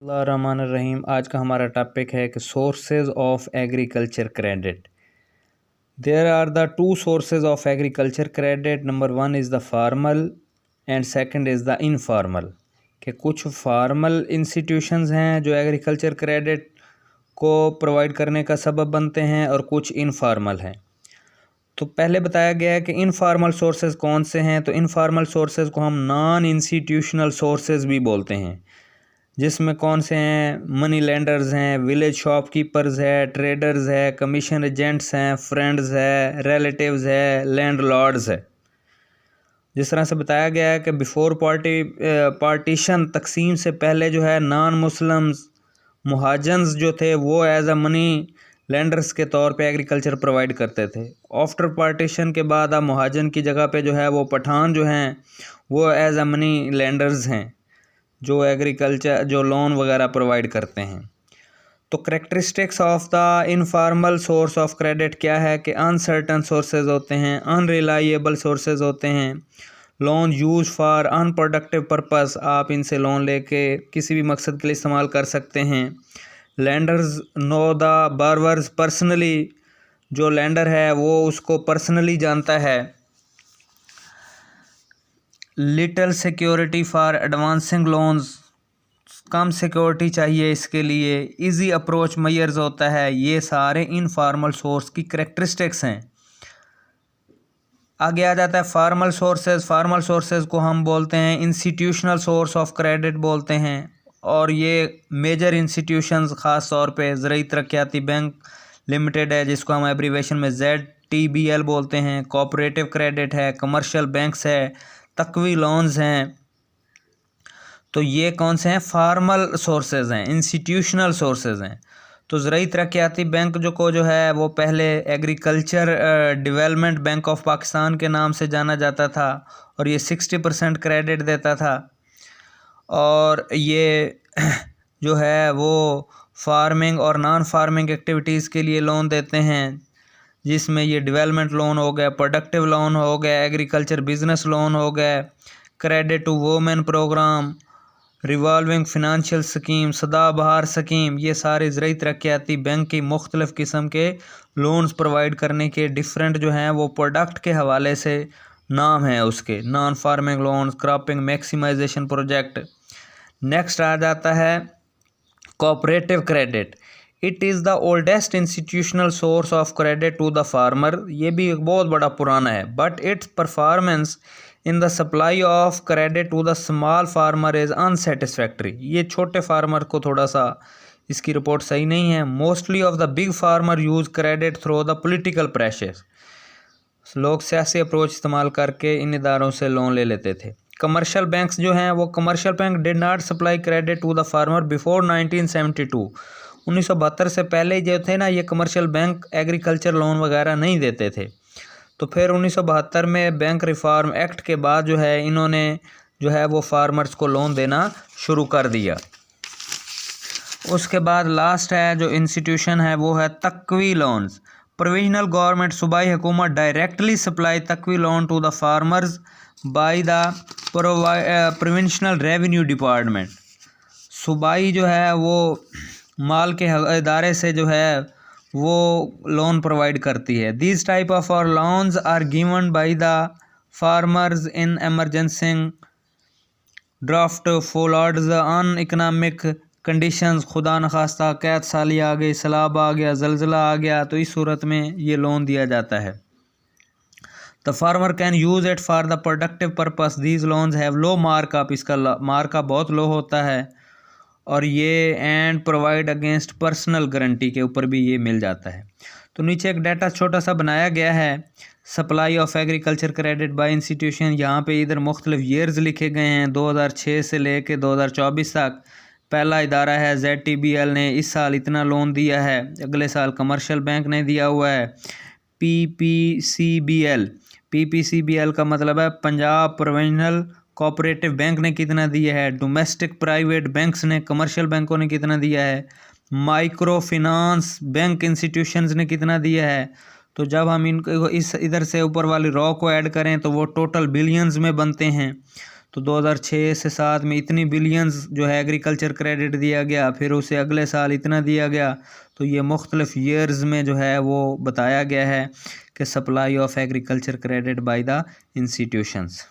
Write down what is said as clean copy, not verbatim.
रहीम। आज का हमारा टॉपिक है कि sources of agriculture credit. There are the two sources of agriculture credit. Number one is the formal and second is the informal. कि कुछ formal institutions हैं जो एग्रीकल्चर क्रेडिट को प्रोवाइड करने का सबब बनते हैं और कुछ इनफॉर्मल हैं। तो पहले बताया गया है कि इनफॉर्मल सोर्सेज कौन से हैं। तो इनफॉर्मल सोर्सेज को हम नॉन इंस्टीट्यूशनल सोर्सेज भी बोलते हैं, जिसमें कौन से हैं? मनी लेंडर्स हैं, विलेज शॉपकीपर्स है, ट्रेडर्स है, कमीशन एजेंट्स हैं, फ्रेंड्स है, रिलेटिव्स है, लैंडलॉर्ड्स है। जिस तरह से बताया गया है कि बिफोर पार्टीशन तकसीम से पहले जो है नॉन मुस्लिम्स मुहाजन्स जो थे वो एज अ मनी लेंडर्स के तौर पे एग्रीकल्चर प्रोवाइड करते थे। आफ्टर पार्टीशन के बाद अब मुहाजन की जगह पे जो है वो पठान जो हैं वो एज अ मनी लेंडर्स हैं जो एग्रीकल्चर जो लोन वगैरह प्रोवाइड करते हैं। तो characteristics of the informal source of credit क्या है कि अनसर्टन सोर्सेज होते हैं, अनरिलायबल सोर्सेज होते हैं, loan use for unproductive purpose, आप इनसे लोन लेके किसी भी मकसद के लिए इस्तेमाल कर सकते हैं। लैंडर्स नो द बारवर्स पर्सनली, जो लैंडर है वो उसको पर्सनली जानता है। Little security for advancing loans, come security चाहिए इसके लिए। इजी अप्रोच मेयर्स होता है। ये सारे इनफॉर्मल सोर्स की करेक्टरिस्टिक्स हैं। आगे आ जाता है फार्मल सोर्सेज। फार्मल सोर्सेज को हम बोलते हैं इंस्टीट्यूशनल सोर्स ऑफ क्रेडिट बोलते हैं, और ये मेजर इंस्टीट्यूशंस ख़ास तौर पे ज़रूरी तरक्याती बैंक लिमिटेड है, जिसको हम एब्रीवेशन में ZTBL बोलते हैं, कोऑपरेटिव क्रेडिट है, कमर्शियल बैंक्स है, तकवी लोन्स हैं। तो ये कौन से हैं? फार्मल सोर्सेज हैं, इंस्टीट्यूशनल सोर्सेज हैं। तो ज़रूरी तरक्याती बैंक जो है वो पहले agriculture development bank of Pakistan के नाम से जाना जाता था, और ये 60% क्रेडिट देता था। और ये जो है वो फार्मिंग और नॉन फार्मिंग एक्टिविटीज़ के लिए लोन देते हैं, जिसमें ये डेवलपमेंट लोन हो गया, प्रोडक्टिव लोन हो गया, एग्रीकल्चर बिजनेस लोन हो गया, credit to women programme, revolving financial scheme, सदाबहार स्कीम। ये सारे ज़रूरी तरक्याती बैंक की मुख्तलिफ़ किस्म के लोन्स प्रोवाइड करने के डिफरेंट जो हैं वो प्रोडक्ट के हवाले से नाम है उसके। Non farming loans, cropping maximisation project. Next आ जाता है cooperative credit. It is the oldest institutional source of credit to the farmer. ये भी एक बहुत बड़ा पुराना है, but its performance in the supply of credit to the small farmer is unsatisfactory. ये छोटे फार्मर को थोड़ा सा इसकी रिपोर्ट सही नहीं है। Mostly of the big farmer use credit through the political pressure. लोग सियासी अप्रोच इस्तेमाल करके इन इदारों से लोन ले लेते थे। कमर्शियल बैंक्स जो हैं वो commercial bank did not supply credit to the farmer before 1972। 1972 से पहले जो थे ना ये कमर्शियल बैंक एग्रीकल्चर लोन वगैरह नहीं देते थे। तो फिर 1972 में बैंक रिफॉर्म एक्ट के बाद जो है इन्होंने जो है वो फार्मर्स को लोन देना शुरू कर दिया। उसके बाद लास्ट है जो इंस्टीट्यूशन है वो है तकवी लोन्स। प्रोविजनल गवर्नमेंट सूबाई हुकूमत डायरेक्टली सप्लाई तकवी loan to the farmers by the provincial revenue department. सूबाई जो है वो माल के इदारे से जो है वो लोन प्रोवाइड करती है। दीज टाइप ऑफ और loans are given by the farmers in emergency drought follows on economic conditions. खुदा न खास्ता कैद साली आ गई, सैलाब आ गया, जलजिला आ गया, तो इस सूरत में ये लोन दिया जाता है। The farmer can use it for the productive purpose. These loans have low markup, इसका मार्कअप बहुत लो होता है, और ये and provide against personal guarantee के ऊपर भी ये मिल जाता है। तो नीचे एक डाटा छोटा सा बनाया गया है, supply of agriculture credit by institution. यहाँ पे इधर मुख्तलिफ ईयर्स लिखे गए हैं 2006 से लेके 2024 तक। पहला इदारा है ZTBL ने इस साल इतना लोन दिया है, अगले साल कमर्शियल बैंक ने दिया हुआ है। PPCBL का मतलब है पंजाब प्रोविंशनल कोऑपरेटिव बैंक ने कितना दिया है। डोमेस्टिक प्राइवेट बैंक्स ने, कमर्शियल बैंकों ने कितना दिया है। माइक्रो फिनांस बैंक इंस्टीट्यूशंस ने कितना दिया है। तो जब हम इनको इस इधर से ऊपर वाली रॉ को ऐड करें तो वो टोटल बिलियंस में बनते हैं। तो 2006 से 7 में इतनी बिलियंस जो है एग्रीकल्चर क्रेडिट दिया गया, फिर उसे अगले साल इतना दिया गया। तो ये मुख्तलिफ ईयर्स में जो है वो बताया गया है कि supply of agriculture credit by the institutions.